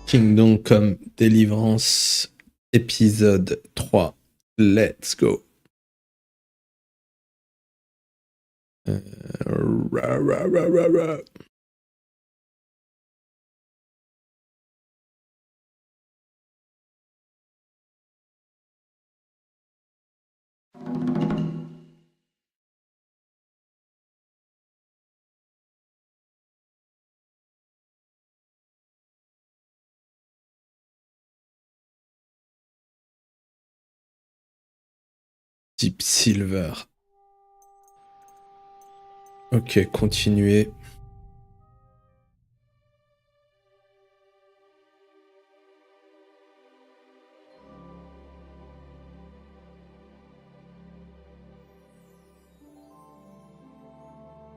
Kingdom Come Deliverance, épisode 3. Let's go. Ra, ra, ra, ra, ra. Deep Silver. Ok, continuez.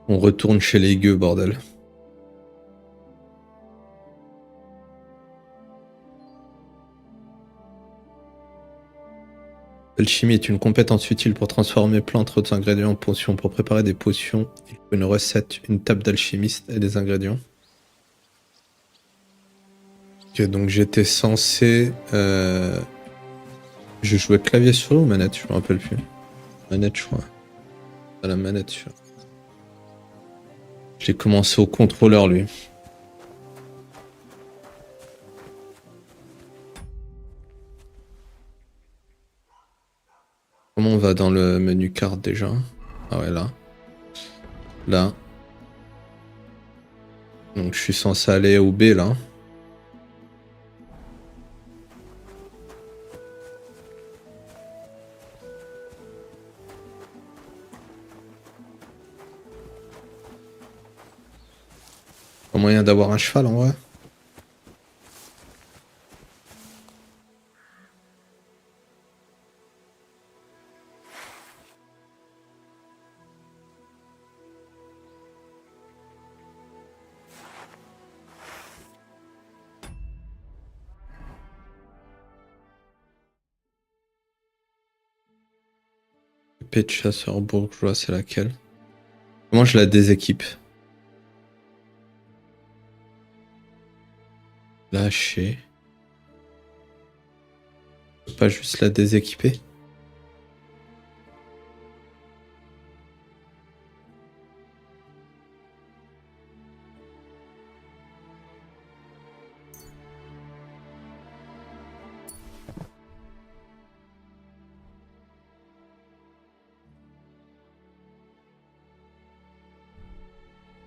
On retourne chez les gueux, bordel. L'alchimie est une compétence utile pour transformer plantes, autres ingrédients en potions. Pour préparer des potions, il faut une recette, une table d'alchimiste et des ingrédients. Ok, donc j'étais censé... Je jouais clavier souris ou manette, je me rappelle plus. Manette, je crois. À la manette, sûr. J'ai commencé au contrôleur, lui. Comment on va dans le menu carte déjà? Ah ouais, là. Là. Donc je suis censé aller au B, là. Pas moyen d'avoir un cheval, en vrai? Épée de chasseur bourgeois, c'est laquelle? Comment je la déséquipe? Lâcher. Je peux pas juste la déséquiper?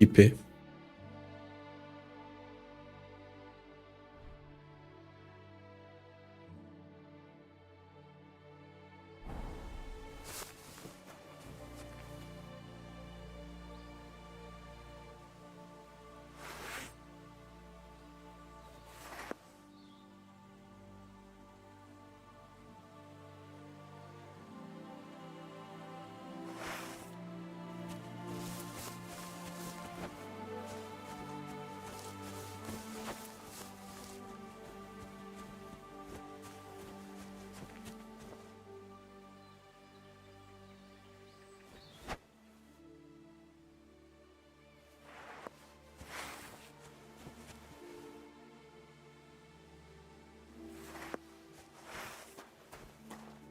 Équiper.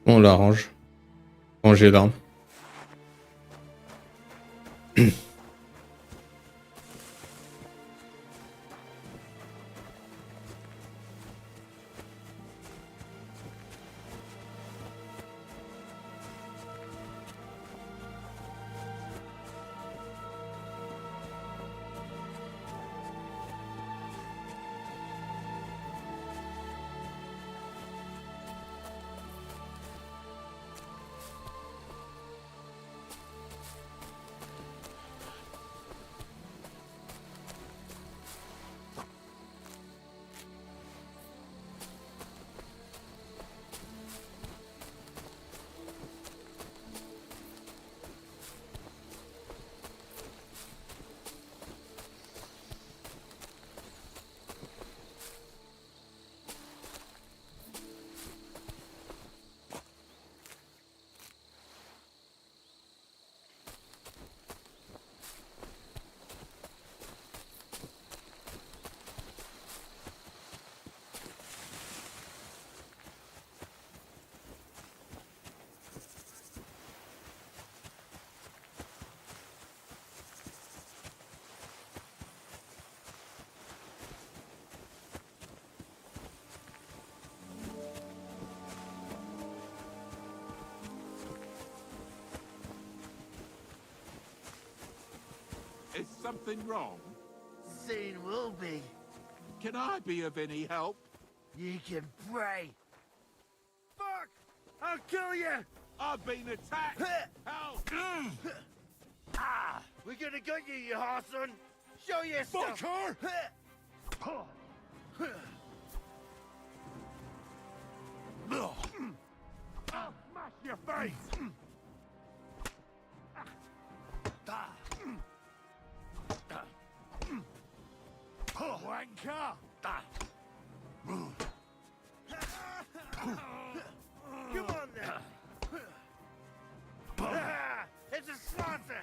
On l'arrange. Ranger l'arme. something wrong? Soon will be. Can I be of any help? You can pray. Fuck! I'll kill you! I've been attacked! Help! Ah! We're gonna get you, you horseman! Show yourself! Fuck her! I'll smash your face! Wanker! Come on then! It's a slaughter!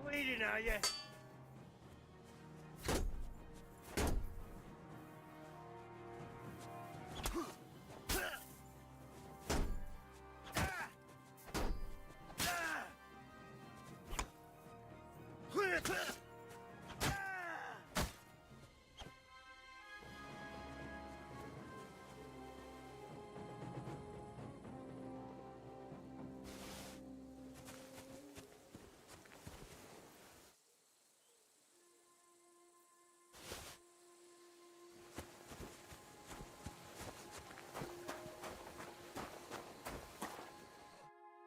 Bleeding, are you?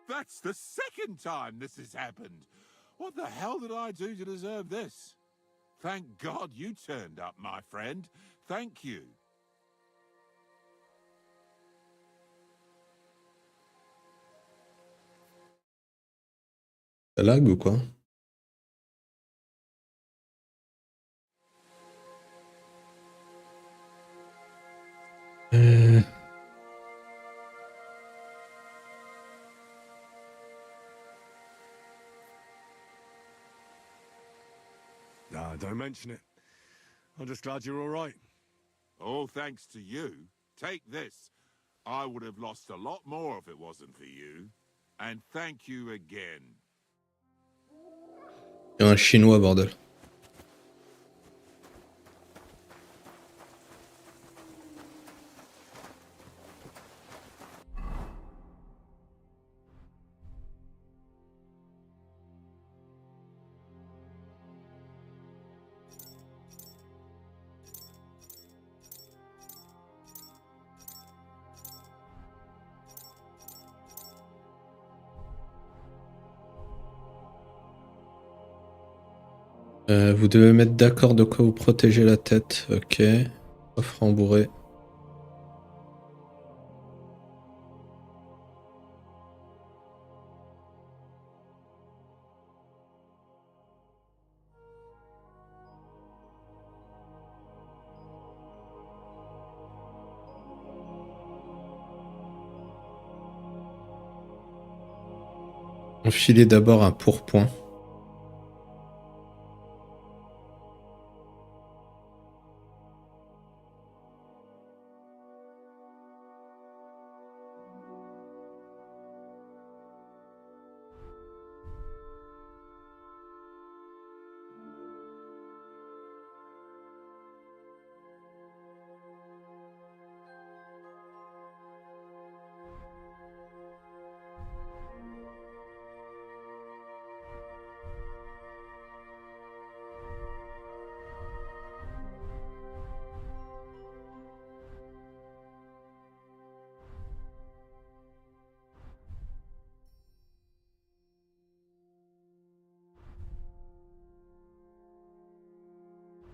That's the second time this has happened. What the hell did I do to deserve this? Thank God you turned up, my friend. Thank you. Ça lag ou quoi? Nah, don't mention it. I'm just glad you're all right. All thanks to you. Take this. I would have lost a lot more if it wasn't for you. And thank you again. Il y a un chinois, bordel. Vous devez mettre d'accord de quoi vous protéger la tête. Ok. Offre rembourré. Enfilez d'abord un pourpoint.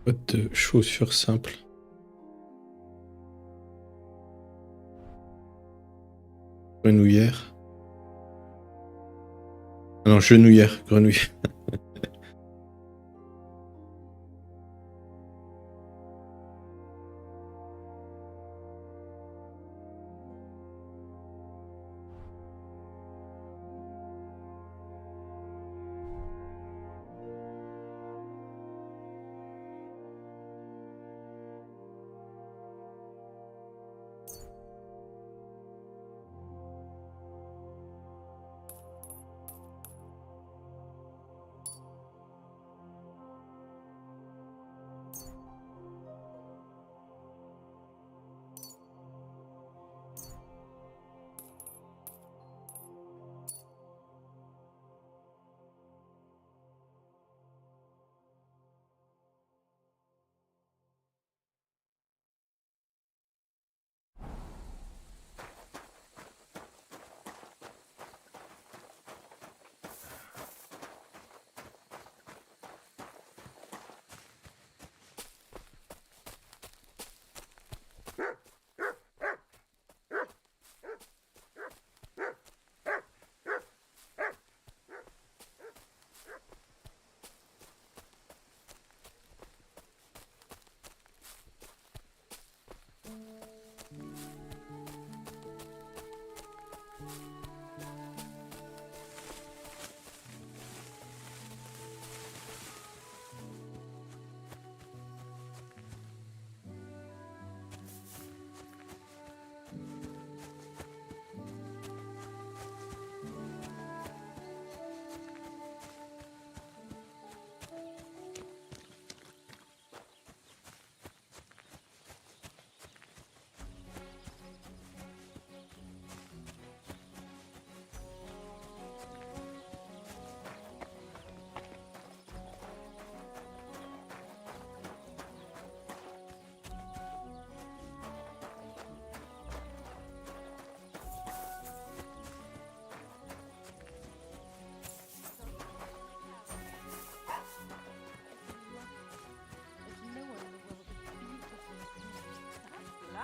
Botte de chaussures simples. Grenouillère. Ah non, genouillère, grenouille.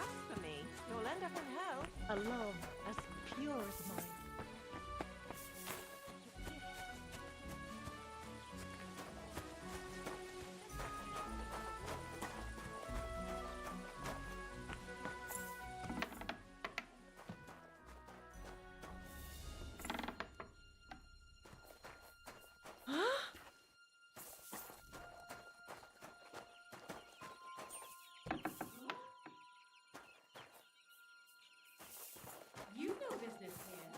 Blasphemy. You'll end up in hell. A love as pure as mine. You know business here.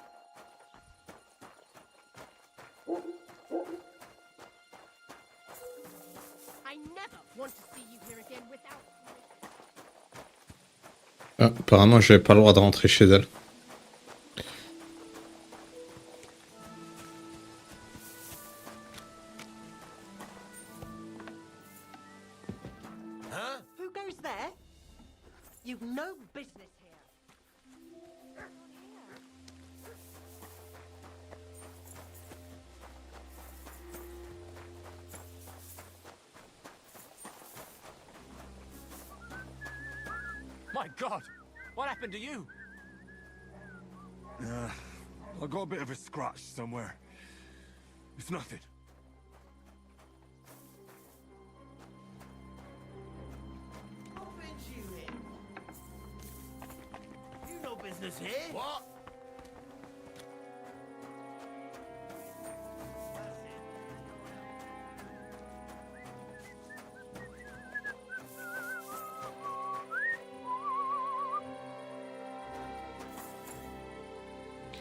I never want to see you here again without... Ah, apparemment, j'avais pas le droit de rentrer chez elle. Huh? Who goes there? You've no business here. My God! What happened to you? I got a bit of a scratch somewhere. It's nothing. What brings you here? You no business here. What?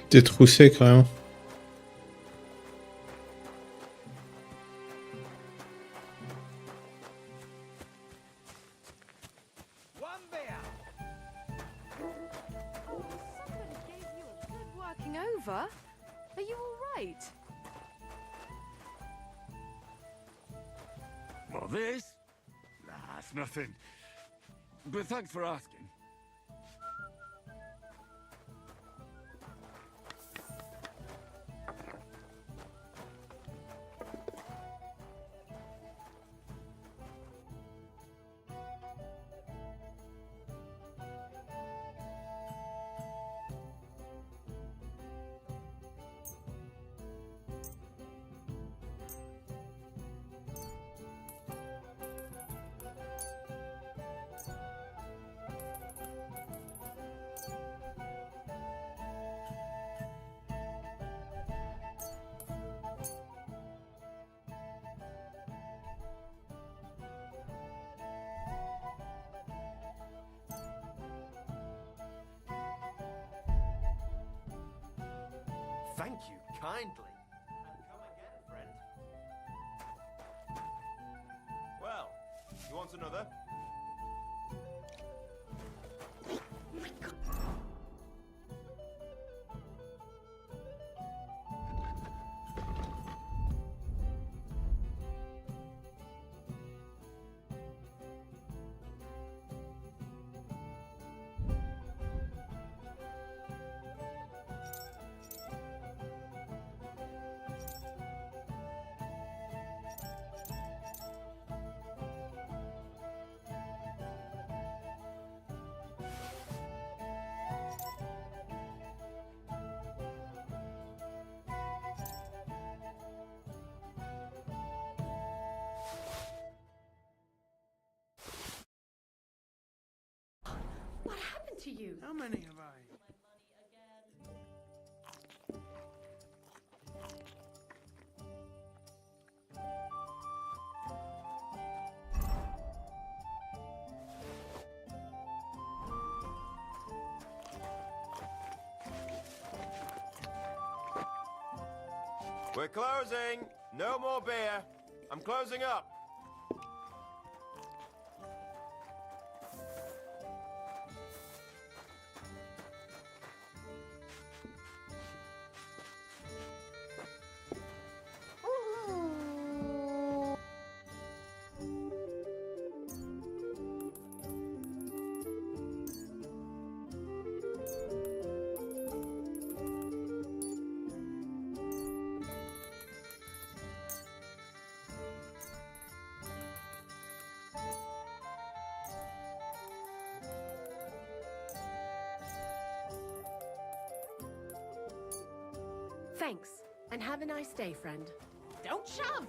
Détroussé, carrément. One beer. Somebody gave you a good working over. Are you all right? Well, this? Nah, it's nothing. But thanks for asking. Thank you kindly. And come again, friend. Well, you want another? What happened to you? How many have I? We're closing. No more beer. I'm closing up. Thanks, and have a nice day, friend. Don't shove!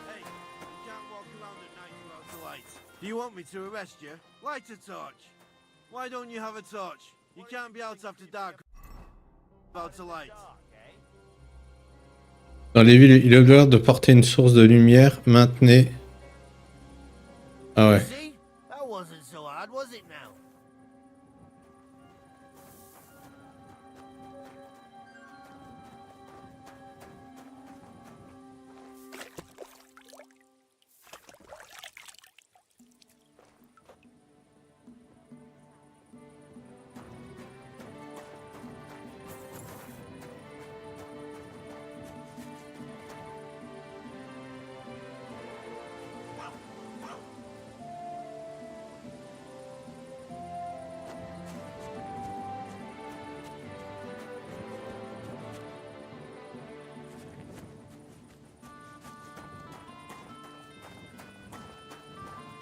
Hey, you can't walk around at night without the lights. Do you want me to arrest you? Light a torch. Why don't you have a torch? You can't be out after dark without a light. Dans les villes, il est obligatoire de porter une source de lumière. Maintenez. Ah ouais. See? That wasn't so hard, was it now?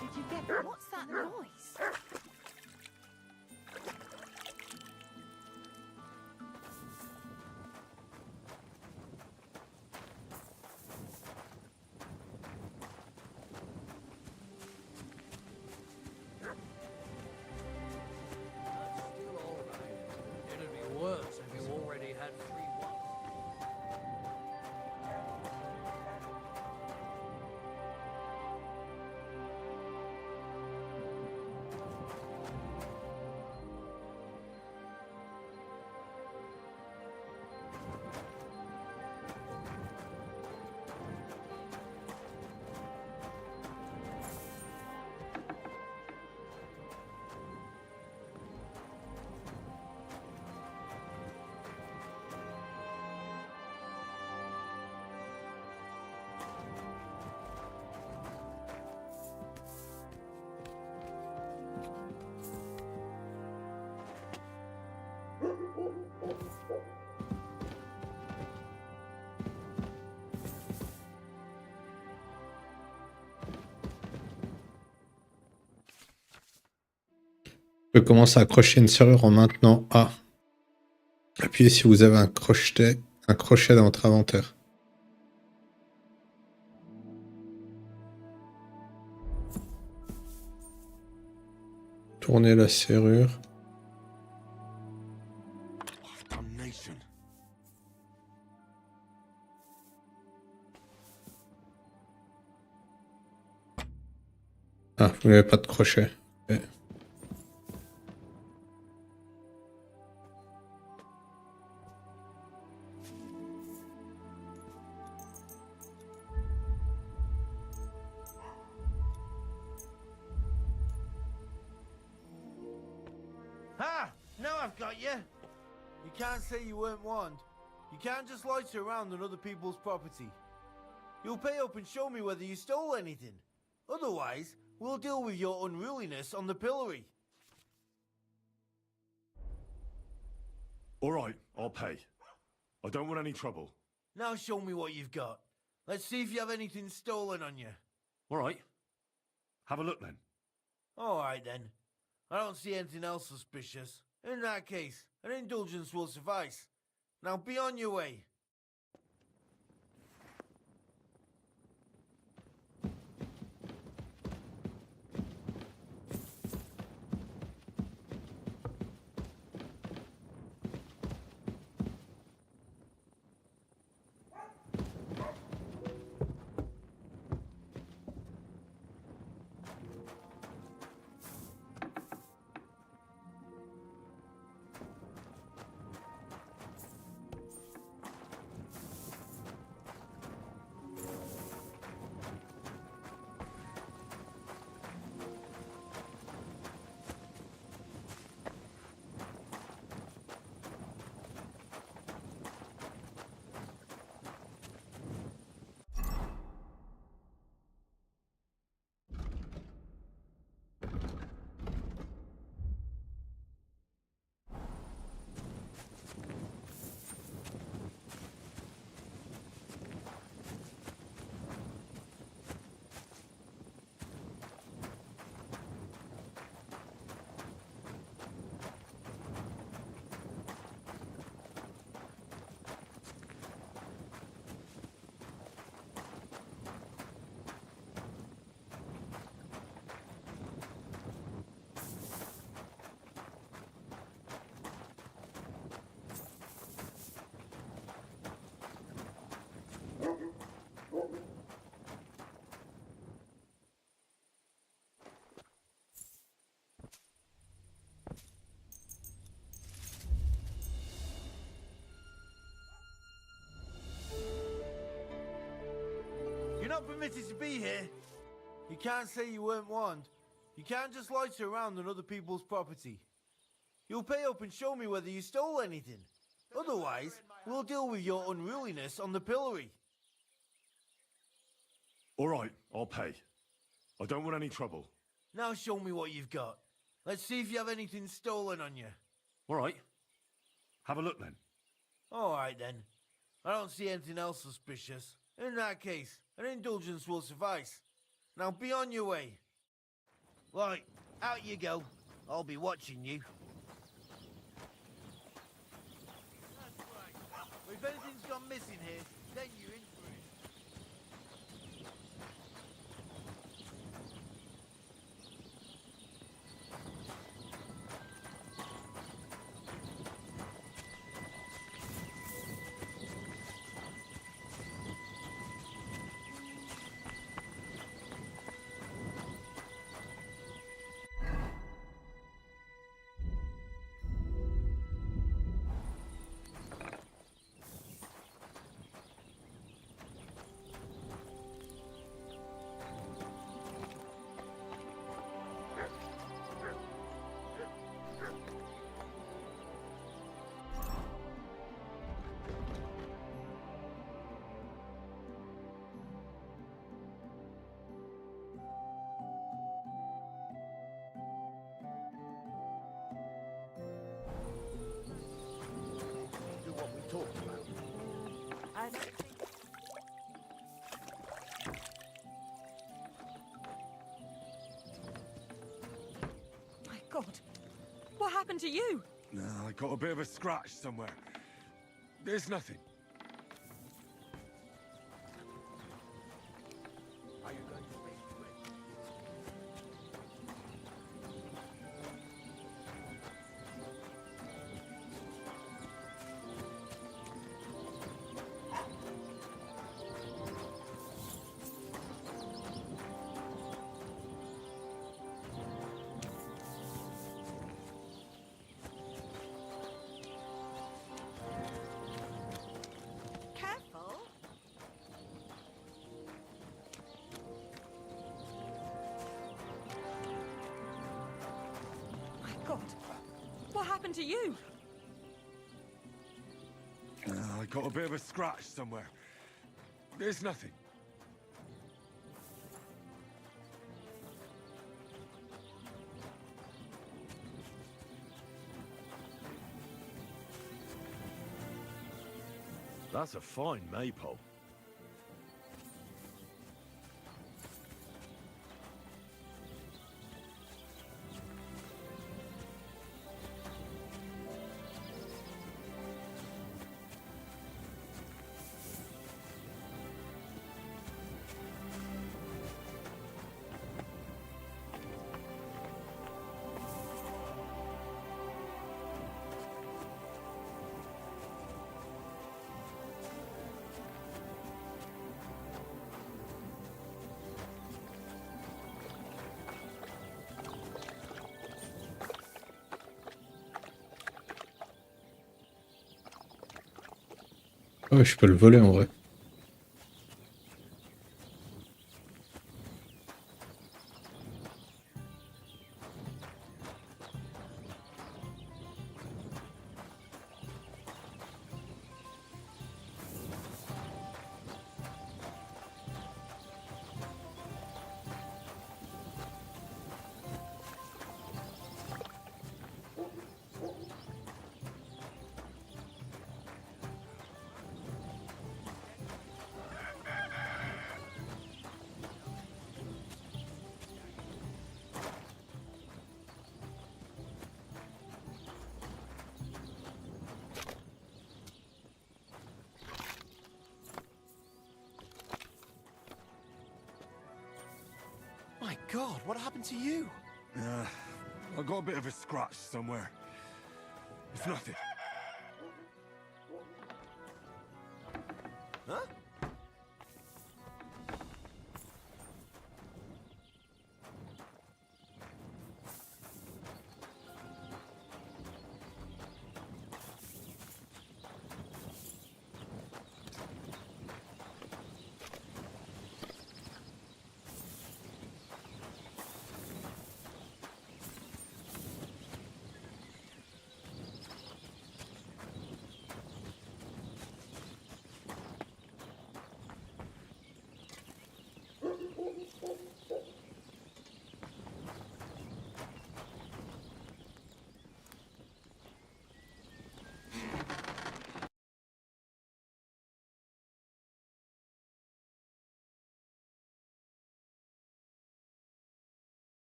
Did you get... What's that noise? Still all right. It'd be worse if you already had 3 ones. Vous pouvez commencer à accrocher une serrure en maintenant A. Appuyez si vous avez un crochet dans votre inventaire. Tournez la serrure. Damnation. Ah, vous n'avez pas de crochet. Ok. Ha! Now I've got you. You can't say you weren't warned. You can't just loiter around on other people's property. You'll pay up and show me whether you stole anything. Otherwise, we'll deal with your unruliness on the pillory. All right, I'll pay. I don't want any trouble. Now show me what you've got. Let's see if you have anything stolen on you. All right. Have a look then. All right then. I don't see anything else suspicious. In that case, an indulgence will suffice. Now be on your way. permitted to be here. You can't say you weren't warned. You can't just loiter around on other people's property. You'll pay up and show me whether you stole anything. Otherwise, we'll deal with your unruliness on the pillory. All right, I'll pay. I don't want any trouble. Now show me what you've got. Let's see if you have anything stolen on you. All right. Have a look then. All right then. I don't see anything else suspicious. In that case, an indulgence will suffice. Now be on your way. Right, out you go. I'll be watching you. That's right. If anything's gone missing here, then you're in for it. Do what we talked about. I don't think... My God, what happened to you? No, I got a bit of a scratch somewhere. There's nothing. Are you going to speak to it? Careful. My God, what happened to you? No, I got a bit of a scratch somewhere. There's nothing. That's a fine maypole. Ouais, je peux le voler en vrai. My God, what happened to you? I got a bit of a scratch somewhere. It's nothing. Huh?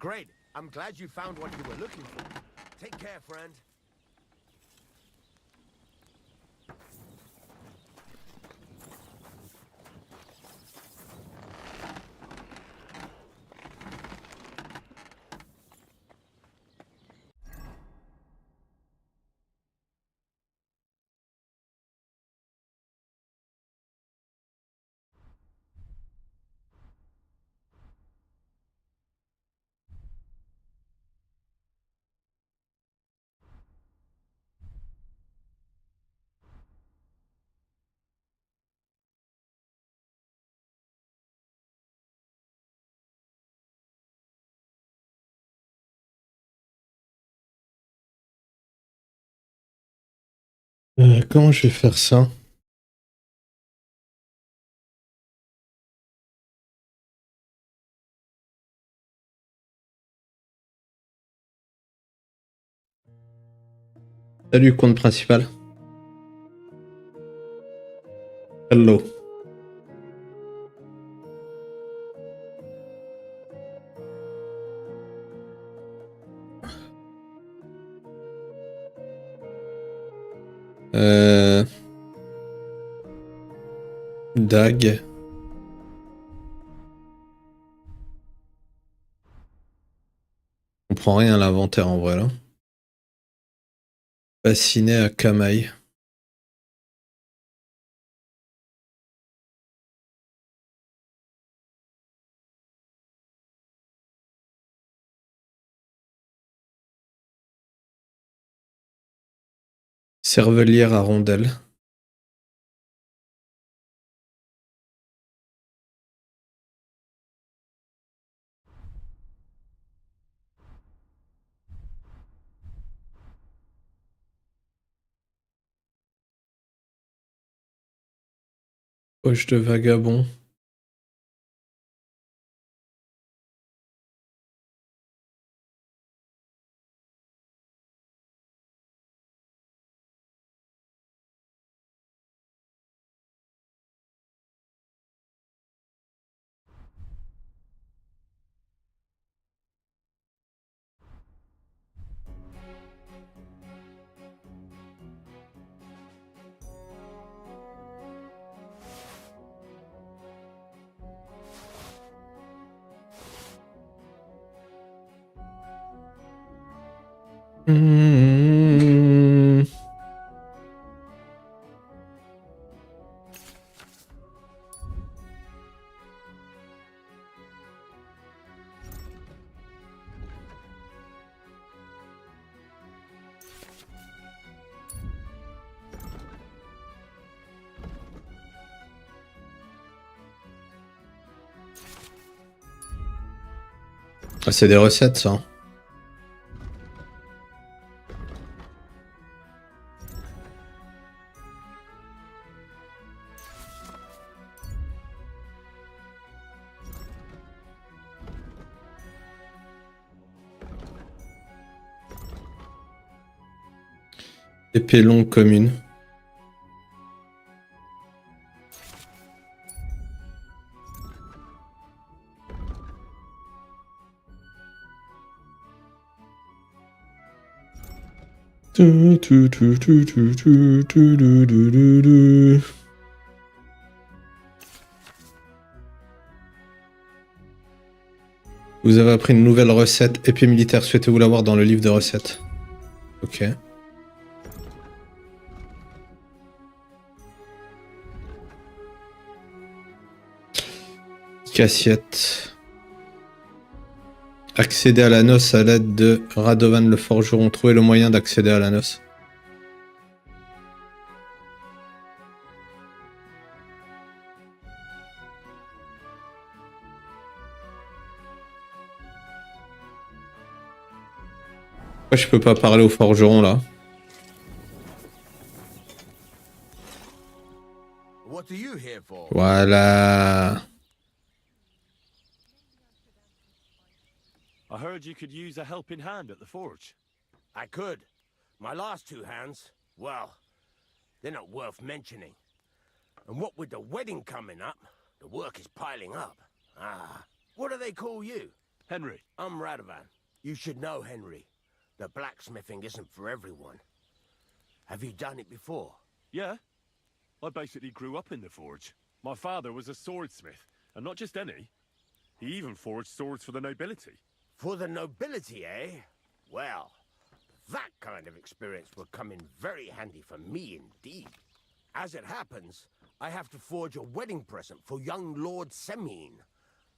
Great. I'm glad you found what you were looking for. Take care, friend. Comment je vais faire ça? Salut, compte principal. Hello. Dag. On prend rien à l'inventaire en vrai là. Fasciné à Camaï. Cervelière à rondelle. Poche de vagabond. Ah, c'est des recettes ça. Épée longue commune. Vous avez appris une nouvelle recette, épée militaire. Souhaitez-vous l'avoir dans le livre de recettes? Ok. Cassiette. Accéder à la noce à l'aide de Radovan le forgeron. Trouver le moyen d'accéder à la noce. Pourquoi je peux pas parler au forgeron là? What are you here for? Voilà. I heard you could use a helping hand at the forge. I could. My last two hands, well, they're not worth mentioning. And what with the wedding coming up, the work is piling up. Ah, what do they call you? Henry. I'm Radovan. You should know, Henry. The blacksmithing isn't for everyone. Have you done it before? Yeah. I basically grew up in the forge. My father was a swordsmith, and not just any. He even forged swords for the nobility. For the nobility, eh? Well, that kind of experience will come in very handy for me indeed. As it happens, I have to forge a wedding present for young Lord Semine.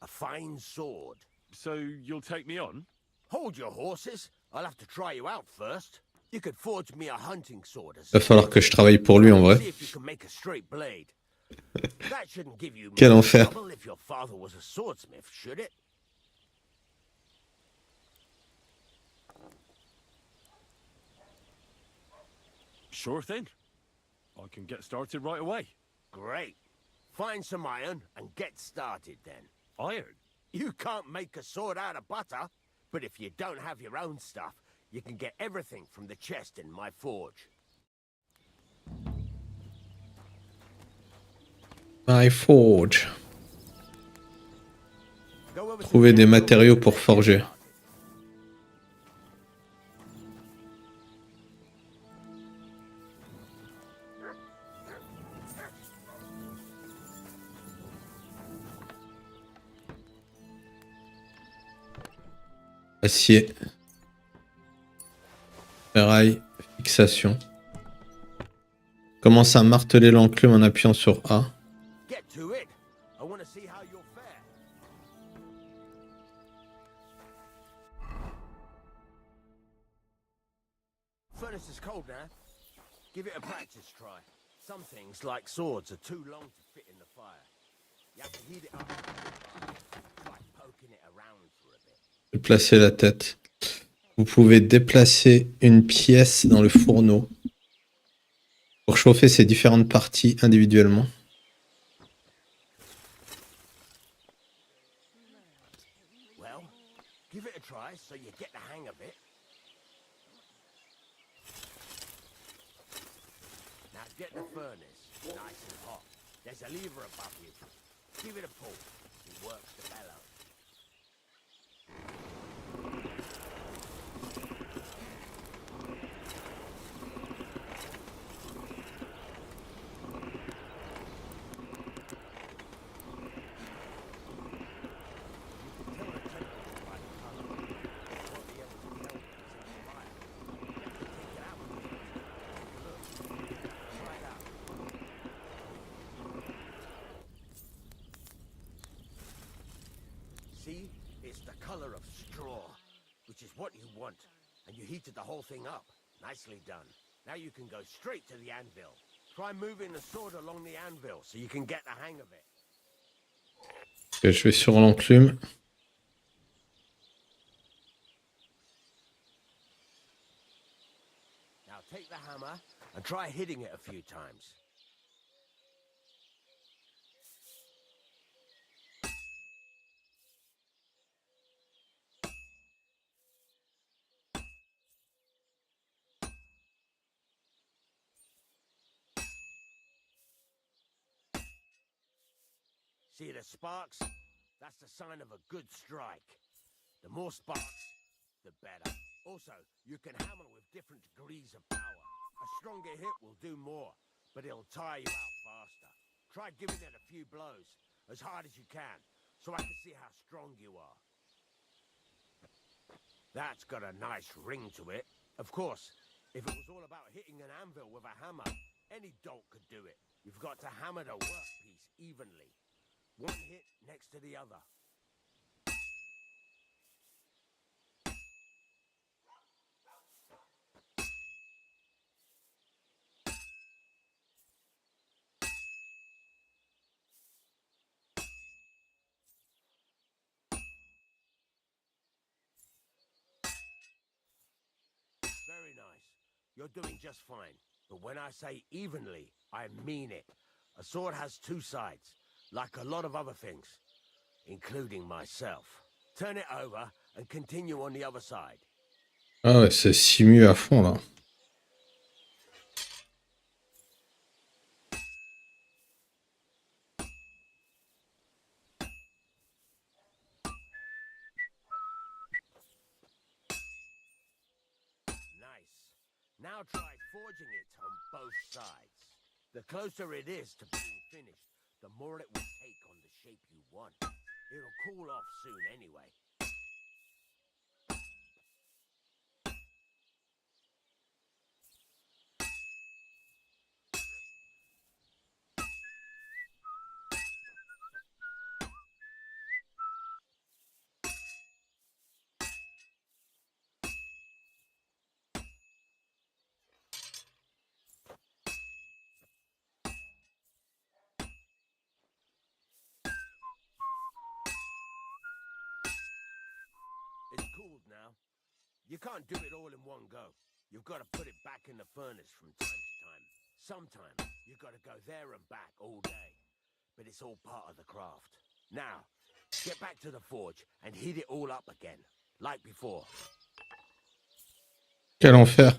A fine sword. So you'll take me on? Hold your horses. I'll have to try you out first. You could forge me a hunting sword as Va falloir que je travaille pour lui en vrai. see if you can make a straight blade. That shouldn't give you Quel much enfer. trouble if your father was a swordsmith, should it? Sure thing. I can get started right away. Great. Find some iron and get started then. Iron? You can't make a sword out of butter, but if you don't have your own stuff, you can get everything from the chest in my forge. My forge. Go over to Trouver the des anvil matériaux and pour get forger. started. Acier. Ferraille. Fixation. Commence à marteler l'enclume en appuyant sur A. Get to it. I want to see how you'll fare. Furnace is cold now. Give it a practice try. Some things, like swords, are too long to fit in the fire. You have to heat it up. Try poking it around for a bit. Déplacer la tête. Vous pouvez déplacer une pièce dans le fourneau pour chauffer ces différentes parties individuellement. Well, give it a try so you get the hang of it. Now get the furnace nice and hot. There's a lever above you. Give it a pull. It works the bellow. See, it's the color of straw, which is what you want, and you heated the whole thing up. Nicely done. Now you can go straight to the anvil. Try moving the sword along the anvil so you can get the hang of it. Ok, je vais sur l'enclume. Now take the hammer and try hitting it a few times. See the sparks? That's the sign of a good strike. The more sparks, the better. Also, you can hammer with different degrees of power. A stronger hit will do more, but it'll tire you out faster. Try giving it a few blows, as hard as you can, so I can see how strong you are. That's got a nice ring to it. Of course, if it was all about hitting an anvil with a hammer, any dolt could do it. You've got to hammer the workpiece evenly. One hit next to the other. Very nice. You're doing just fine. But when I say evenly, I mean it. A sword has two sides, like a lot of other things, including myself. Turn it over and continue on the other side. Ah ouais, c'est simu à fond là. Now try forging it on both sides. The closer it is to being finished, the more it will take on the shape you want. It'll cool off soon anyway. It's cooled now. You can't do it all in one go. You've got to put it back in the furnace from time to time. Sometimes you've got to go there and back all day. But it's all part of the craft. Now, get back to the forge and heat it all up again, like before. Quel enfer.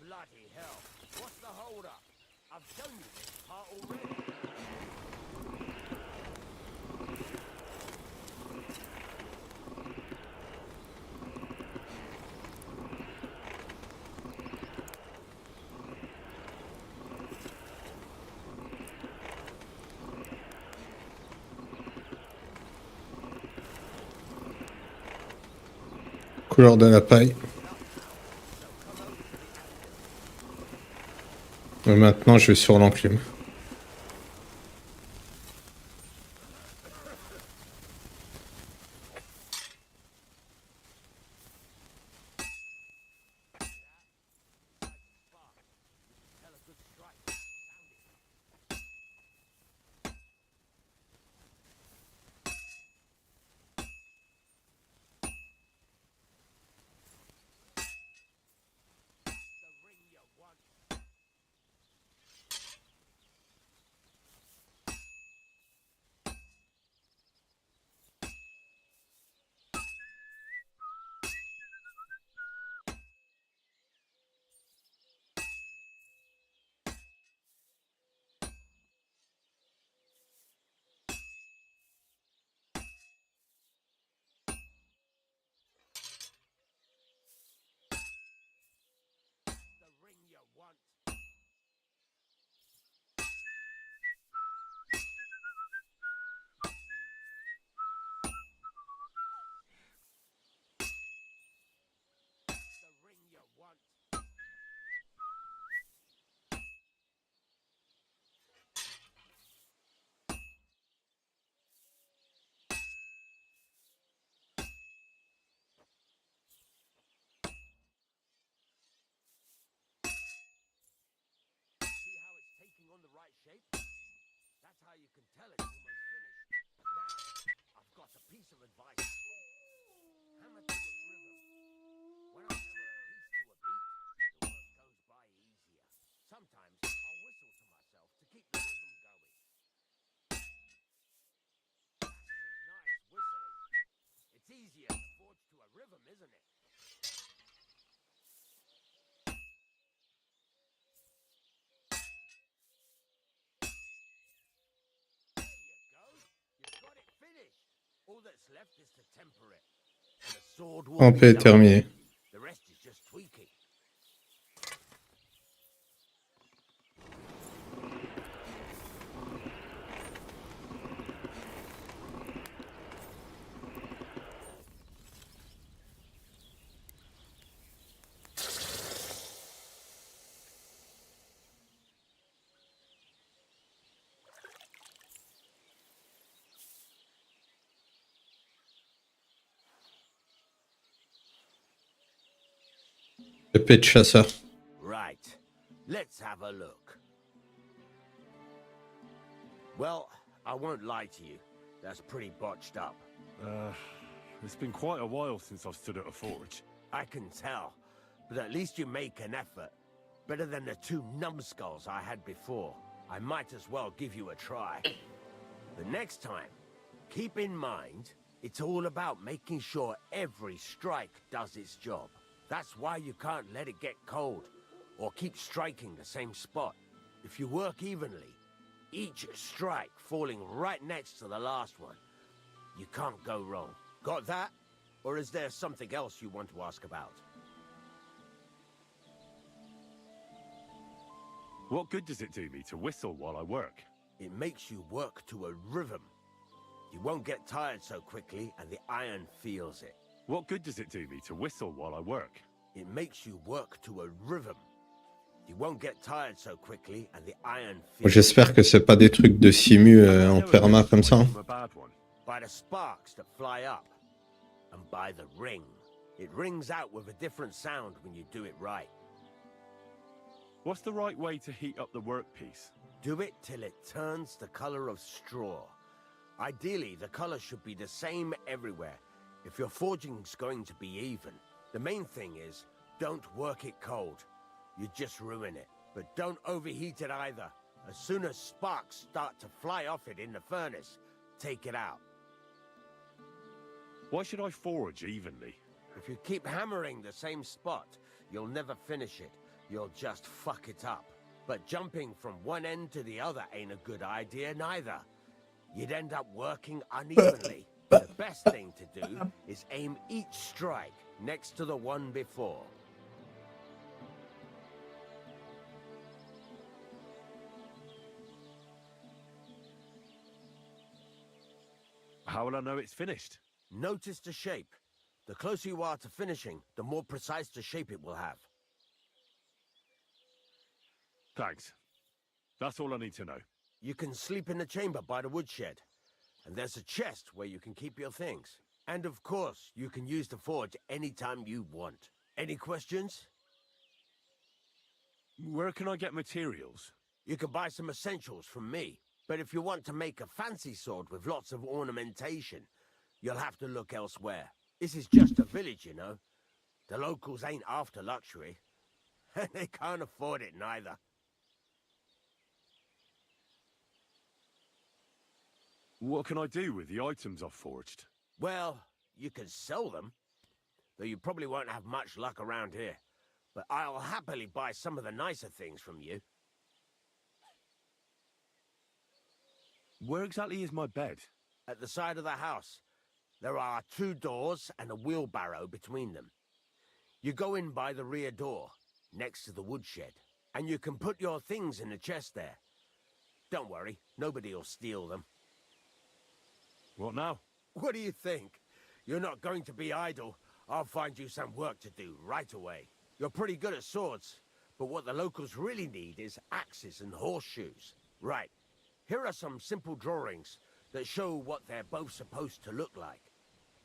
Bloody hell. What's the hold up? I've shown you this part already. Couleur de la paille. Et maintenant, je vais sur l'enclume. On the right shape. That's how you can tell it's almost finished. Now, I've got a piece of advice. Hammer to a rhythm. When I hammer a piece to a beat, the work goes by easier. Sometimes I'll whistle to myself to keep the rhythm going. That's some nice whistling. It's easier to forge to a rhythm, isn't it? All that's left is to temper it. And a sword will En be paix done. terminé. The rest is just tweaking. Épée de chasseur. Right. Let's have a look. Well, I won't lie to you. That's pretty botched up. It's been quite a while since I've stood at a forge. I can tell. But at least you make an effort. Better than the 2 numbskulls I had before. I might as well give you a try. The next time, keep in mind, it's all about making sure every strike does its job. That's why you can't let it get cold, or keep striking the same spot. If you work evenly, each strike falling right next to the last one. You can't go wrong. Got that? Or is there something else you want to ask about? What good does it do me to whistle while I work? It makes you work to a rhythm. You won't get tired so quickly, and the iron feels it. What good does it do me to whistle while I work? It makes you work to a rhythm. You won't get tired so quickly, and the iron feels J'espère que c'est pas des trucs de simu en perma comme ça. From a bad one. by the sparks that fly up, and by the ring. It rings out with a different sound when you do it right. What's the right way to heat up the workpiece? Do it till it turns the color of straw. Ideally, the color should be the same everywhere, if your forging's going to be even. The main thing is, don't work it cold. You just ruin it. But don't overheat it either. As soon as sparks start to fly off it in the furnace, take it out. Why should I forge evenly? If you keep hammering the same spot, you'll never finish it. You'll just fuck it up. But jumping from one end to the other ain't a good idea neither. You'd end up working unevenly. The best thing to do is aim each strike next to the one before. How will I know it's finished? Notice the shape. The closer you are to finishing, the more precise the shape it will have. Thanks. That's all I need to know. You can sleep in the chamber by the woodshed. And there's a chest where you can keep your things. And of course, you can use the forge anytime you want. Any questions? Where can I get materials? You can buy some essentials from me. But if you want to make a fancy sword with lots of ornamentation, you'll have to look elsewhere. This is just a village, you know. The locals ain't after luxury. They can't afford it neither. What can I do with the items I've forged? Well, you can sell them, though you probably won't have much luck around here. But I'll happily buy some of the nicer things from you. Where exactly is my bed? At the side of the house, there are 2 doors and a wheelbarrow between them. You go in by the rear door, next to the woodshed, and you can put your things in the chest there. Don't worry, nobody'll steal them. What now? What do you think? You're not going to be idle. I'll find you some work to do right away. You're pretty good at swords, but what the locals really need is axes and horseshoes. Right. Here are some simple drawings that show what they're both supposed to look like.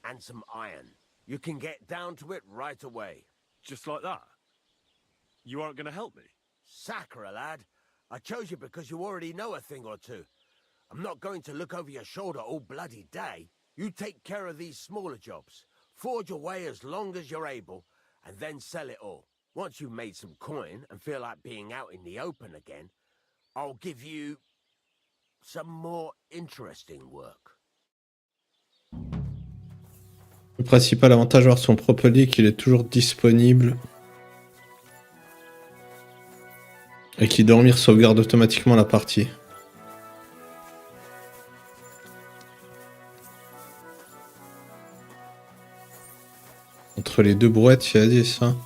And some iron. You can get down to it right away. Just like that? You aren't going to help me? Sacre, lad. I chose you because you already know a thing or two. I'm not going to look over your shoulder all bloody day. You take care of these smaller jobs. Forge away as long as you're able, and then sell it all. Once you've made some coin and feel like being out in the open again, I'll give you some more interesting work. Le principal avantage d'avoir son propre lit, qu'il est toujours disponible. Et qui dormir sauvegarde automatiquement la partie. Entre les 2 brouettes, il y a 10, hein.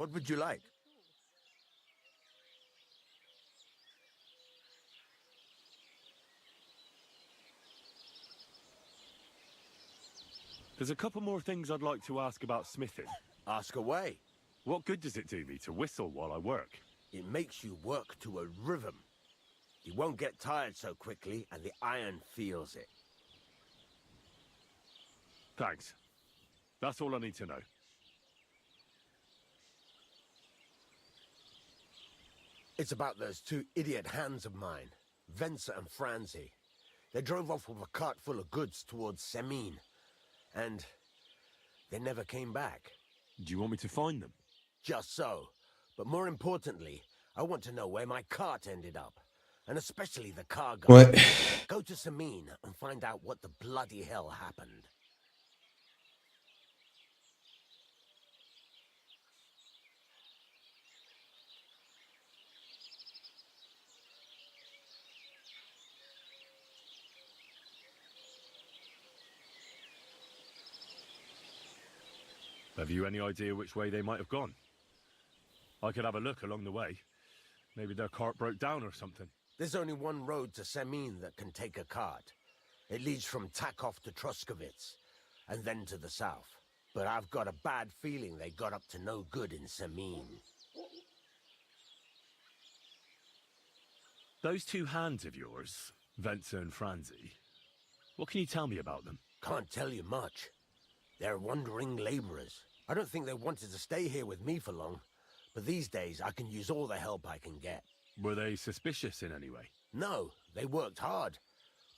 What would you like? There's a couple more things I'd like to ask about smithing. Ask away. What good does it do me to whistle while I work? It makes you work to a rhythm. You won't get tired so quickly, and the iron feels it. Thanks. That's all I need to know. It's about those two idiot hands of mine, Venser and Franzi. They drove off with a cart full of goods towards Semine, and they never came back. Do you want me to find them? Just so. But more importantly, I want to know where my cart ended up. And especially the cargo. Ouais. Go to Semine and find out what the bloody hell happened. Have you any idea which way they might have gone? I could have a look along the way. Maybe their cart broke down or something. There's only one road to Semine that can take a cart. It leads from Takov to Troskovitz, and then to the south. But I've got a bad feeling they got up to no good in Semine. Those two hands of yours, Venser and Franzi, what can you tell me about them? Can't tell you much. They're wandering laborers. I don't think they wanted to stay here with me for long, but these days I can use all the help I can get. Were they suspicious in any way? No, they worked hard.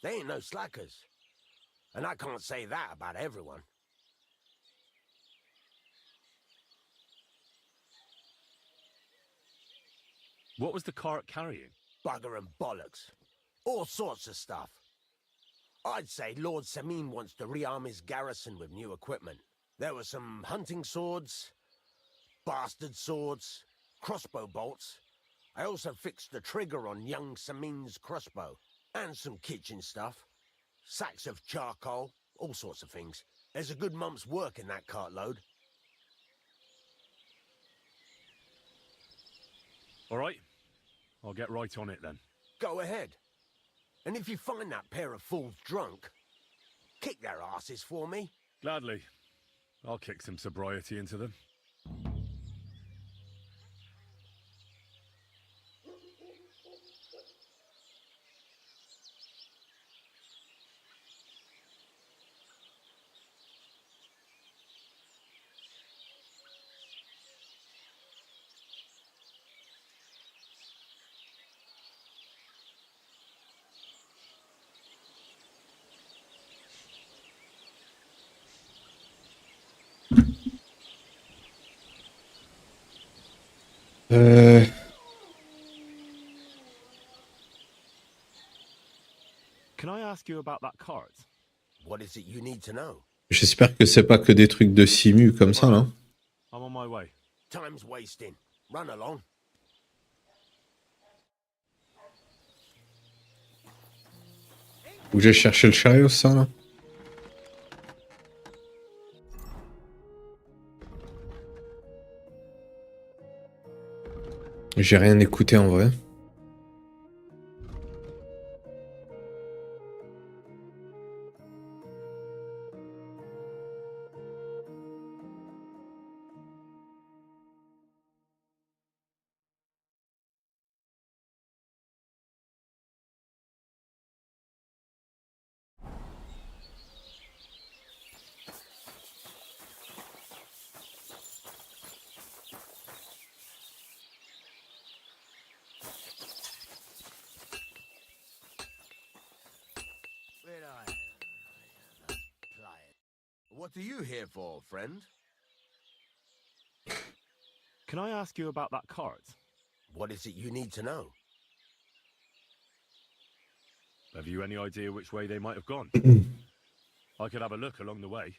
They ain't no slackers. And I can't say that about everyone. What was the cart carrying? Bugger and bollocks. All sorts of stuff. I'd say Lord Semine wants to rearm his garrison with new equipment. There were some hunting swords, bastard swords, crossbow bolts. I also fixed the trigger on young Semine's crossbow. And some kitchen stuff. Sacks of charcoal, all sorts of things. There's a good month's work in that cartload. All right. I'll get right on it then. Go ahead. And if you find that pair of fools drunk, kick their asses for me. Gladly. I'll kick some sobriety into them. Can I ask you about that cart? What is it you need to know? J'espère que c'est pas que des trucs de simu comme ça, là. I'm on my way. Time's wasting. Run along. Faut que j'aille chercher le chariot, ça, là. J'ai rien écouté en vrai. What are you here for, friend? Can I ask you about that cart? What is it you need to know? Have you any idea which way they might have gone? I could have a look along the way.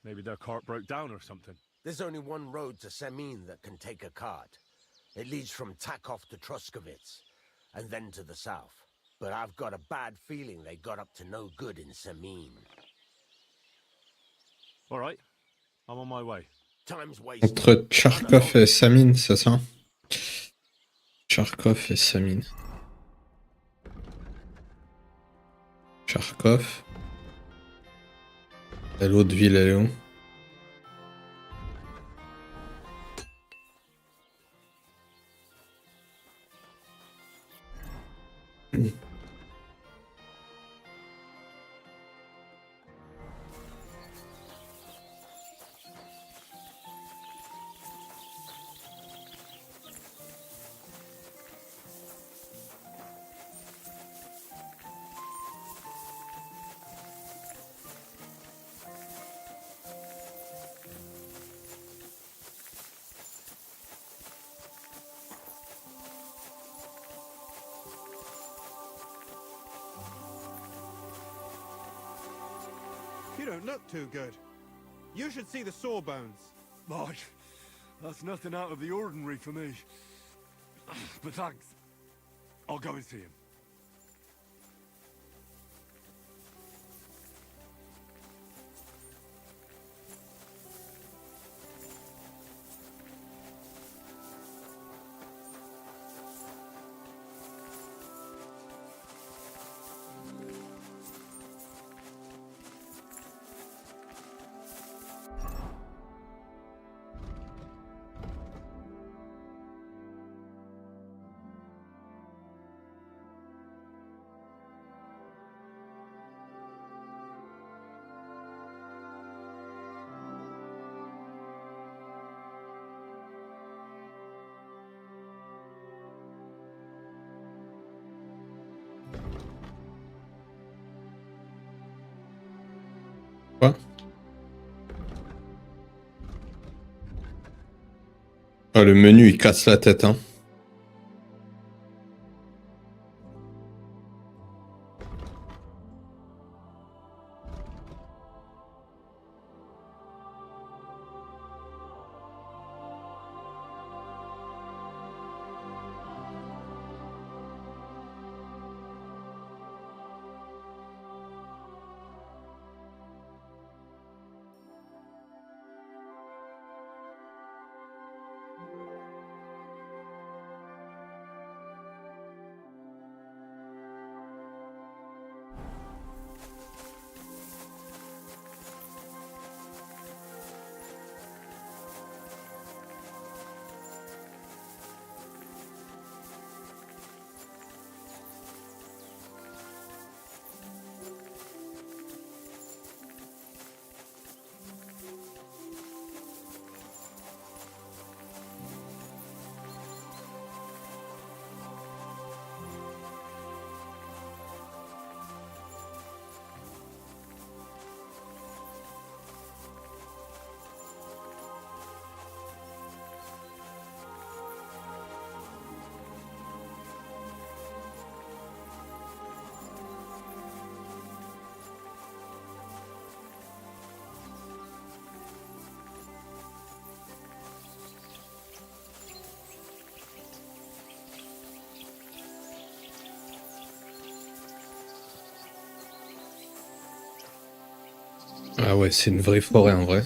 Maybe their cart broke down or something. There's only one road to Semine that can take a cart. It leads from Takov to Troskovitz, and then to the south. But I've got a bad feeling they got up to no good in Semine. All right. I'm on my way. Time's wasted. Entre Tcharkov et Samine, c'est ça? Tcharkov et Samine. Tcharkov. Et l'autre ville, elle est où? You don't look too good. You should see the sawbones. Lord, that's nothing out of the ordinary for me. But thanks. I'll go and see him. Quoi? Ah, le menu, il casse la tête, hein. Ah ouais, c'est une vraie forêt en vrai.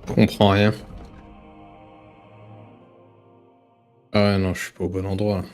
Je comprends rien. Ah ouais, non, je suis pas au bon endroit. Là.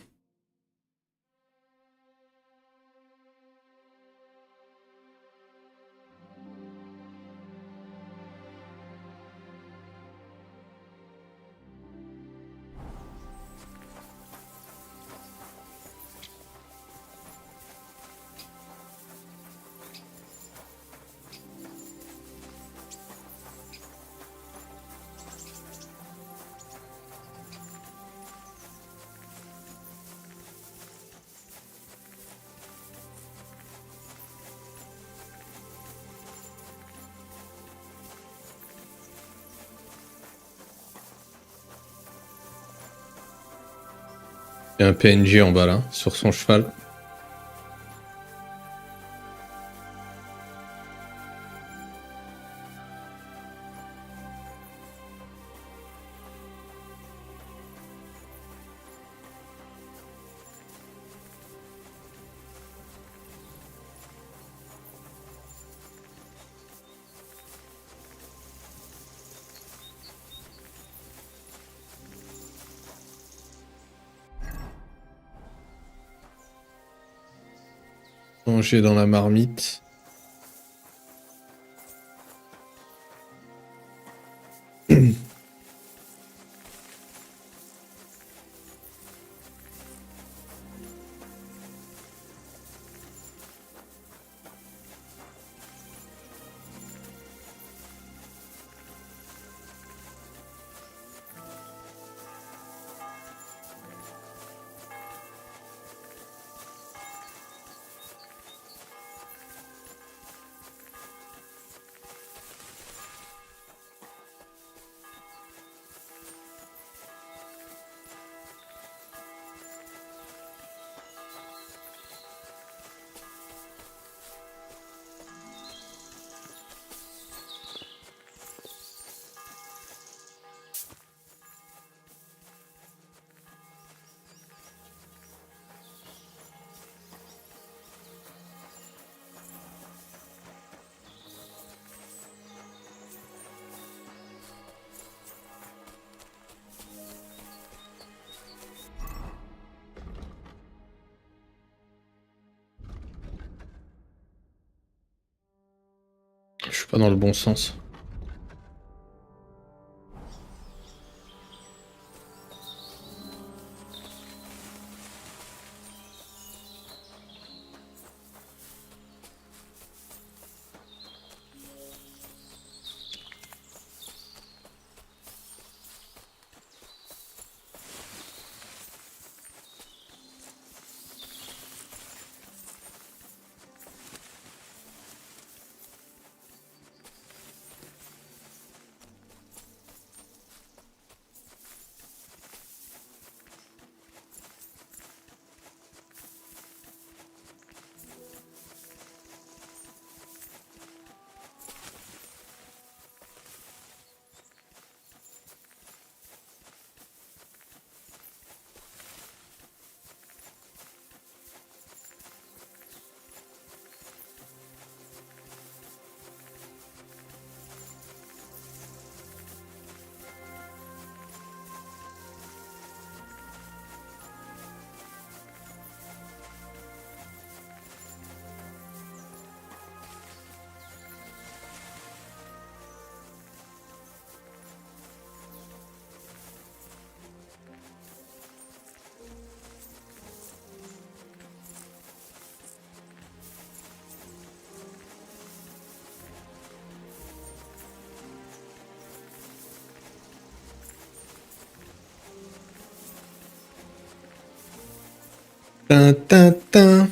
Il y a un PNJ en bas là, sur son cheval. Manger dans la marmite. Je suis pas dans le bon sens. Tin, tin, tin.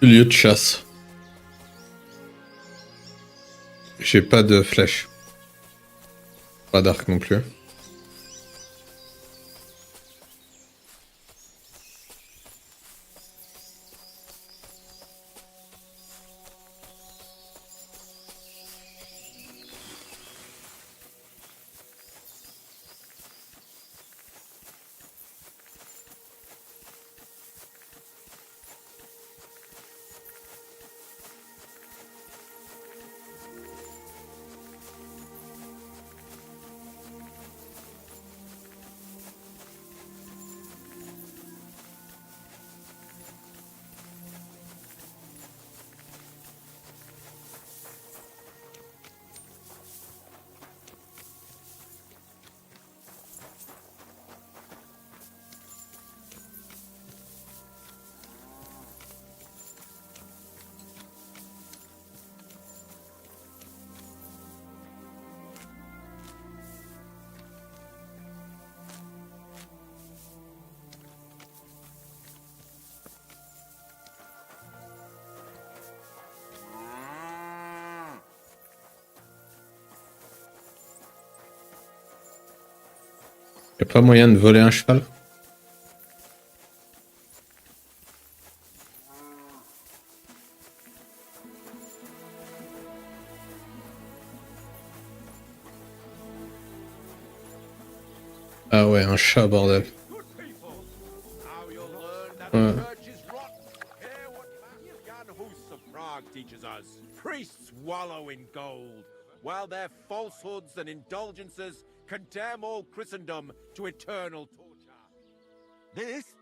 Lieu de chasse. J'ai pas de flèche. Pas d'arc non plus. Y'a pas moyen de voler un cheval? Ah ouais, un chat, bordel. Ouais. Priests wallow in gold, while their falsehoods and indulgences condemn all Christendom to eternal torture. This?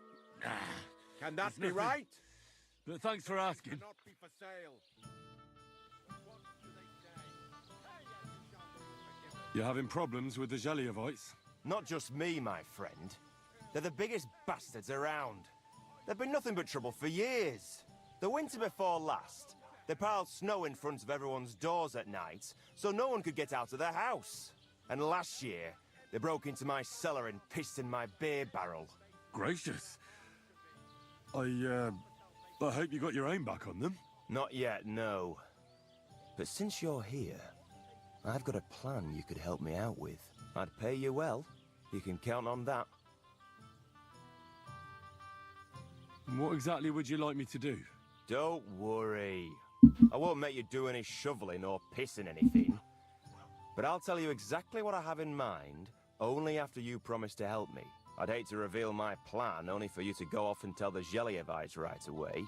Can that be right? But thanks for asking. Cannot be for sale. You're having problems with the Jellyevites? Not just me, my friend. They're the biggest bastards around. They've been nothing but trouble for years. The winter before last, they piled snow in front of everyone's doors at night, so no one could get out of their house. And last year, they broke into my cellar and pissed in my beer barrel. Gracious. I hope you got your aim back on them. Not yet, no. But since you're here, I've got a plan you could help me out with. I'd pay you well. You can count on that. What exactly would you like me to do? Don't worry. I won't make you do any shoveling or pissing anything. But I'll tell you exactly what I have in mind, only after you promise to help me. I'd hate to reveal my plan, only for you to go off and tell the Jellyevites right away.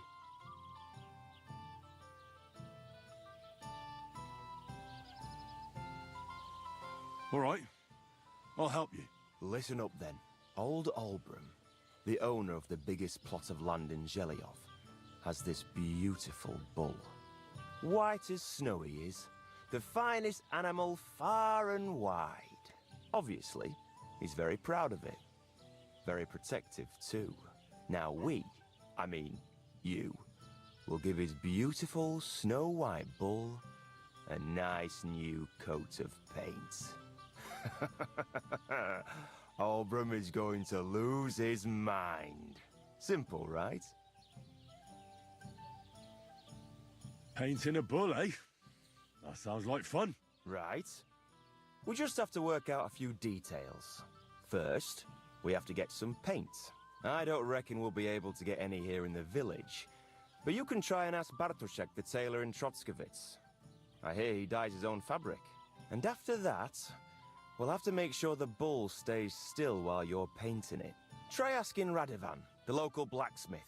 All right. I'll help you. Listen up then. Old Albram, the owner of the biggest plot of land in Jellyev, has this beautiful bull. White as snow he is. The finest animal far and wide. Obviously, he's very proud of it. Very protective, too. Now you, will give his beautiful snow-white bull a nice new coat of paint. Albram is going to lose his mind. Simple, right? Painting a bull, eh? That sounds like fun. Right. We just have to work out a few details. First, we have to get some paint. I don't reckon we'll be able to get any here in the village, but you can try and ask Bartoszek, the tailor in Trotskovitz. I hear he dyes his own fabric. And after that, we'll have to make sure the bull stays still while you're painting it. Try asking Radovan, the local blacksmith.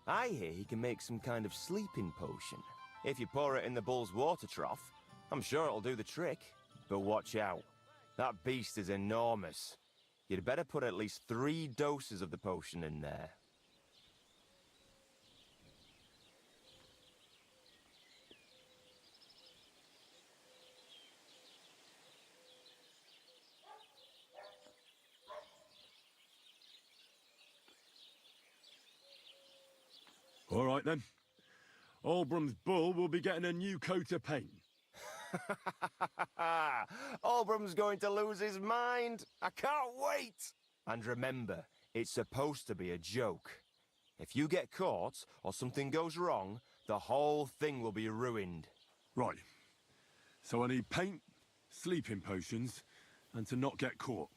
I hear he can make some kind of sleeping potion. If you pour it in the bull's water trough, I'm sure it'll do the trick. But watch out. That beast is enormous. You'd better put at least 3 doses of the potion in there. All right, then. Albram's bull will be getting a new coat of paint. Albram's going to lose his mind. I can't wait. And remember, it's supposed to be a joke. If you get caught or something goes wrong, the whole thing will be ruined. Right. So I need paint, sleeping potions, and to not get caught.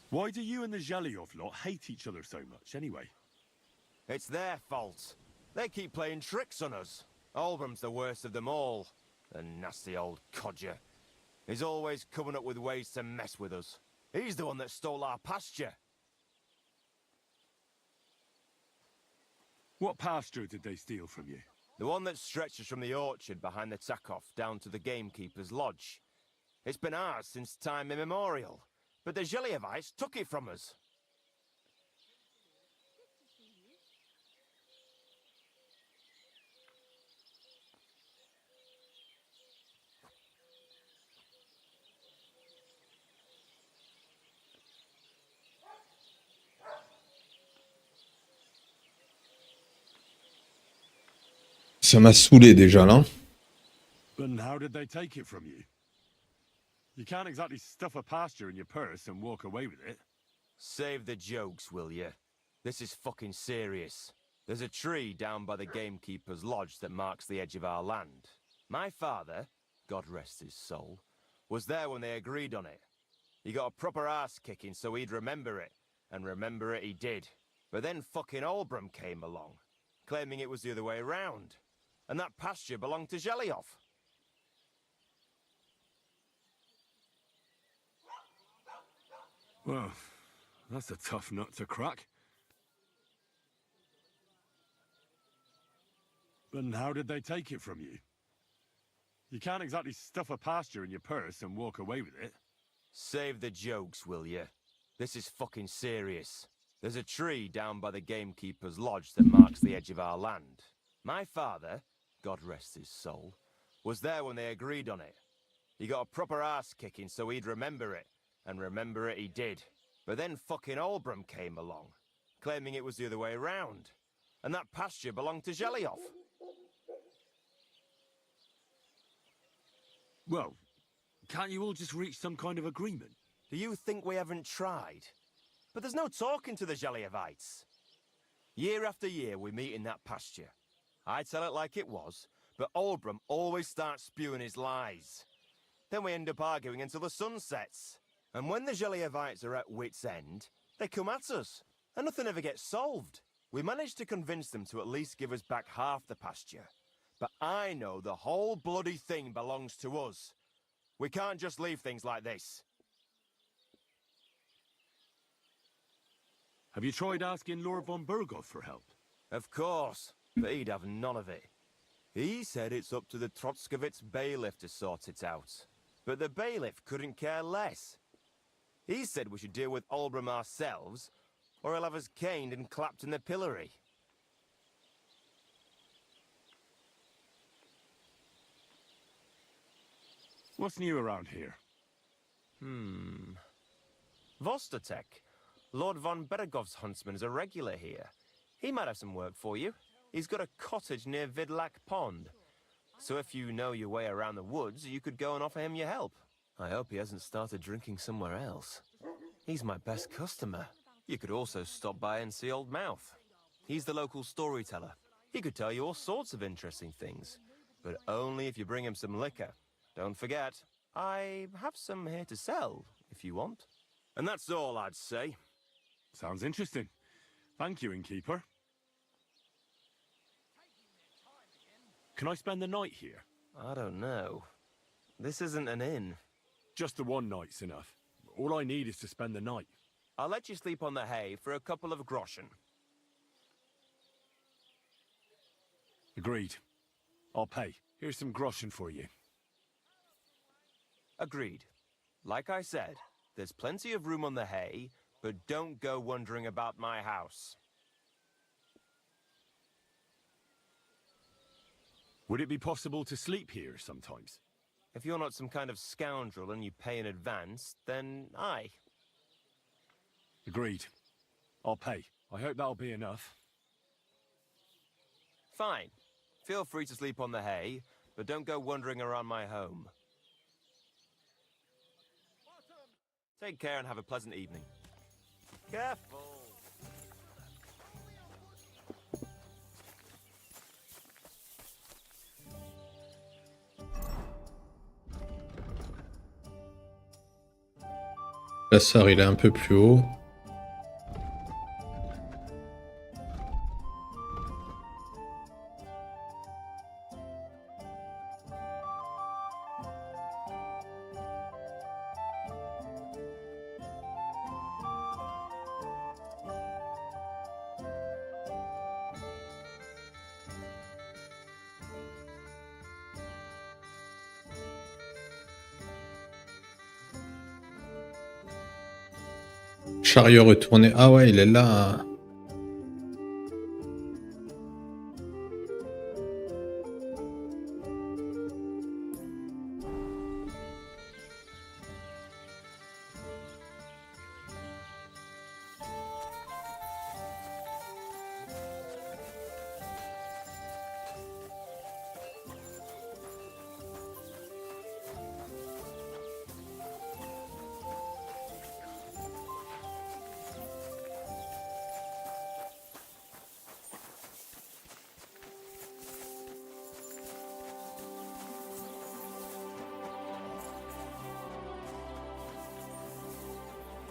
Why do you and the Zhelyov lot hate each other so much, anyway? It's their fault. They keep playing tricks on us. Olbram's the worst of them all. The nasty old codger. He's always coming up with ways to mess with us. He's the one that stole our pasture. What pasture did they steal from you? The one that stretches from the orchard behind the Takov down to the gamekeeper's lodge. It's been ours since time immemorial, but the Zhelyevites took it from us. Ça m'a saoulé déjà là. And how did they take it from you? You can't exactly stuff a pasture in your purse and walk away with it. Save the jokes, will you? This is fucking serious. There's a tree down by the gamekeeper's lodge that marks the edge of our land. My father, God rest his soul, was there when they agreed on it. He got a proper ass kicking so he'd remember it, and remember it he did. But then fucking Olbram came along, claiming it was the other way around. And that pasture belonged to Zhelyov. Well, that's a tough nut to crack. And how did they take it from you? You can't exactly stuff a pasture in your purse and walk away with it. Save the jokes, will you? This is fucking serious. There's a tree down by the gamekeeper's lodge that marks the edge of our land. My father, God rest his soul, was there when they agreed on it. He got a proper ass kicking so he'd remember it, and remember it he did. But then fucking Olbram came along, claiming it was the other way around. And that pasture belonged to Zhelyov. Well, can't you all just reach some kind of agreement? Do you think we haven't tried? But there's no talking to the Zhelyevites. Year after year we meet in that pasture. I tell it like it was, but Olbram always starts spewing his lies. Then we end up arguing until the sun sets. And when the Zhelyevites are at wit's end, they come at us, and nothing ever gets solved. We managed to convince them to at least give us back half the pasture. But I know the whole bloody thing belongs to us. We can't just leave things like this. Have you tried asking Lord von Burgov for help? Of course, but he'd have none of it. He said it's up to the Trotskovitz bailiff to sort it out. But the bailiff couldn't care less. He said we should deal with Olbram ourselves, or he'll have us caned and clapped in the pillory. What's new around here? Vostotek. Lord von Beregov's huntsman is a regular here. He might have some work for you. He's got a cottage near Vidlak Pond. So if you know your way around the woods, you could go and offer him your help. I hope he hasn't started drinking somewhere else. He's my best customer. You could also stop by and see Old Mouth. He's the local storyteller. He could tell you all sorts of interesting things, but only if you bring him some liquor. Don't forget, I have some here to sell, if you want. And that's all I'd say. Sounds interesting. Thank you, innkeeper. Can I spend the night here? I don't know. This isn't an inn. Just the one night's enough. All I need is to spend the night. I'll let you sleep on the hay for a couple of groschen. Agreed. I'll pay. Here's some groschen for you. Agreed. Like I said, there's plenty of room on the hay, but don't go wondering about my house. Would it be possible to sleep here sometimes? If you're not some kind of scoundrel and you pay in advance, then aye. Agreed. I'll pay. I hope that'll be enough. Fine. Feel free to sleep on the hay, but don't go wandering around my home. Take care and have a pleasant evening. Careful. La sœur, il est un peu plus haut. Chariot retourné. Ah ouais, il est là.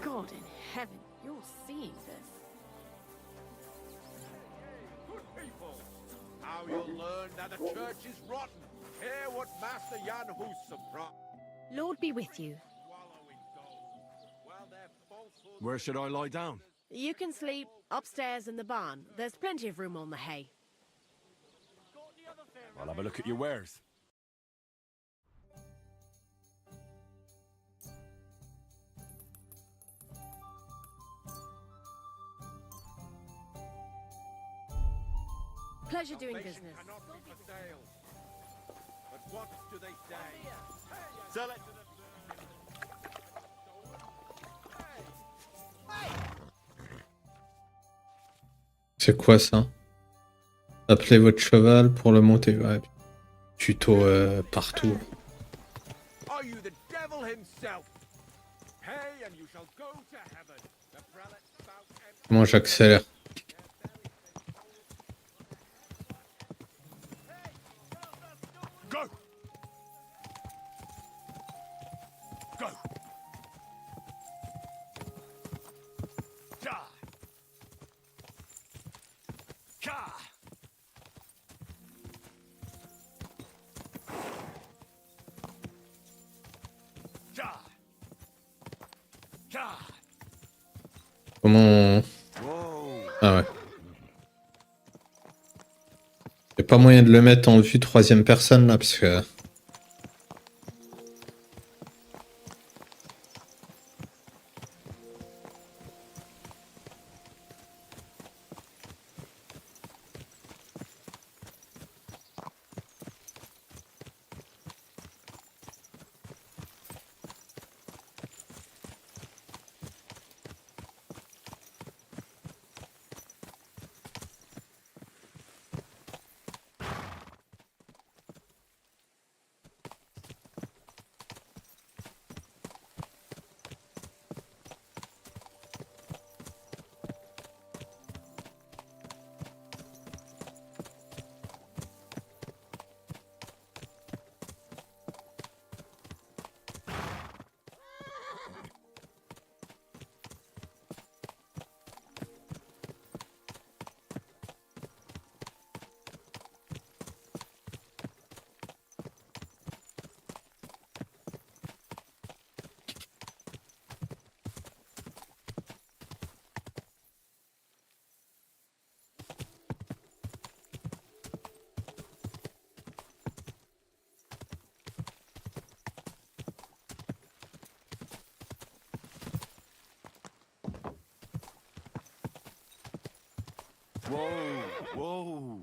God in heaven, you're seeing this. Good people, now you'll learn that the church is rotten. Hear what Master Jan Hus Lord be with you. Where should I lie down? You can sleep upstairs in the barn. There's plenty of room on the hay. I'll have a look at your wares. Pleasure doing business. cannot be for sale. But what do they say? Sell it. C'est quoi ça? Appelez votre cheval pour le monter. Ouais. Tuto partout. Are you the devil himself? Pay and you shall go to heaven. The prelate spout empty. Comment j'accélère? Go! Go! Ja! Ka! Ja! Ka! Comment... Whoa. Ah ouais. Y'a pas moyen de le mettre en vue troisième personne là parce que... Whoa. Whoa.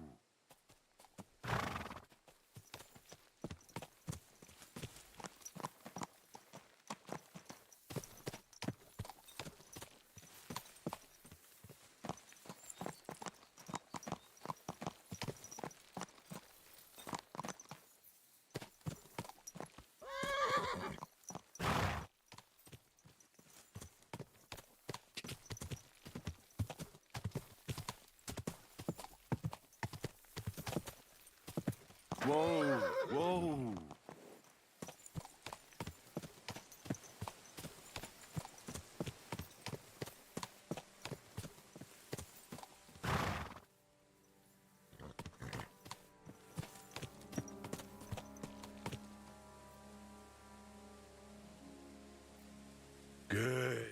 Whoa, whoa. Good.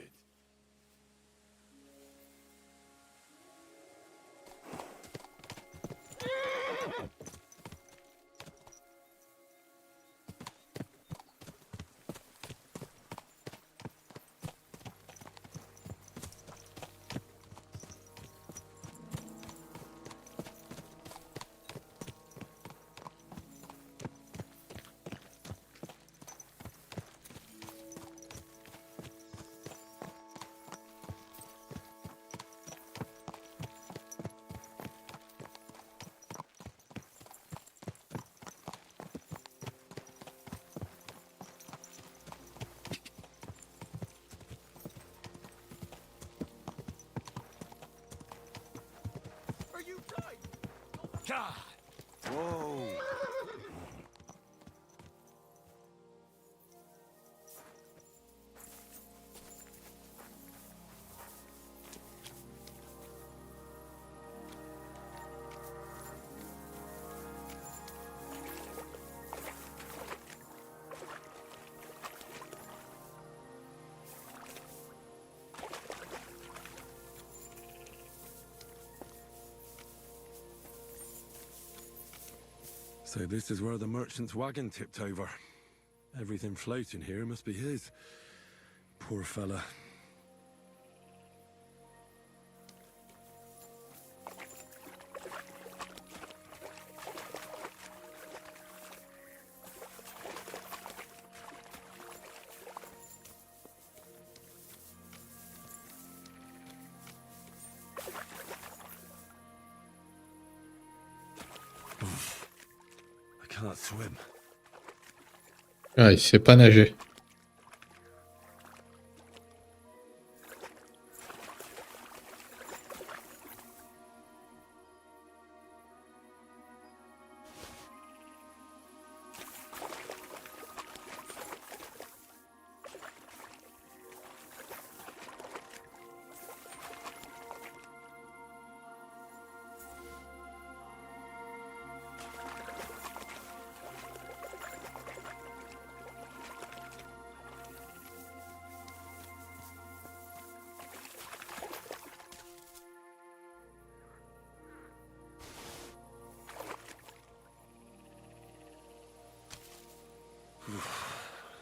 Are you tight? God. Whoa. So this is where the merchant's wagon tipped over. Everything floating here must be his. Poor fella. I can't swim. Ah, il sait pas nager.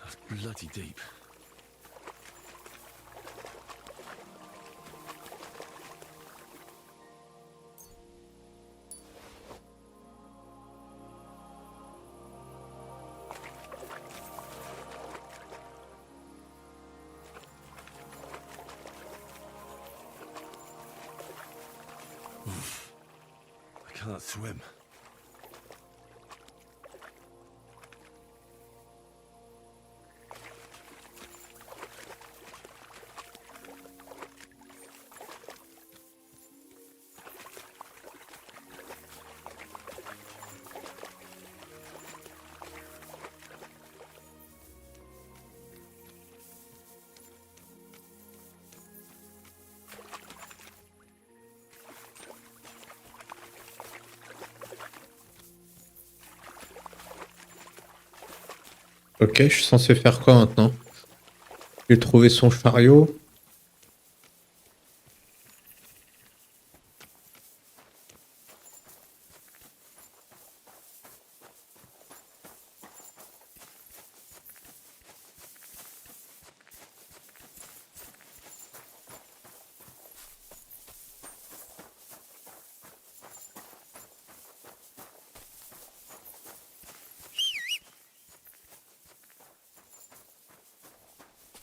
That's bloody deep. I can't swim. Ok, je suis censé faire quoi maintenant? J'ai trouvé son chariot.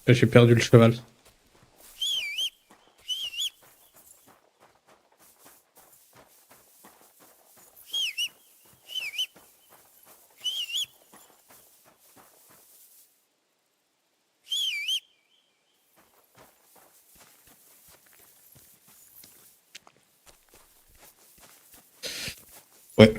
J'ai perdu le cheval. Ouais.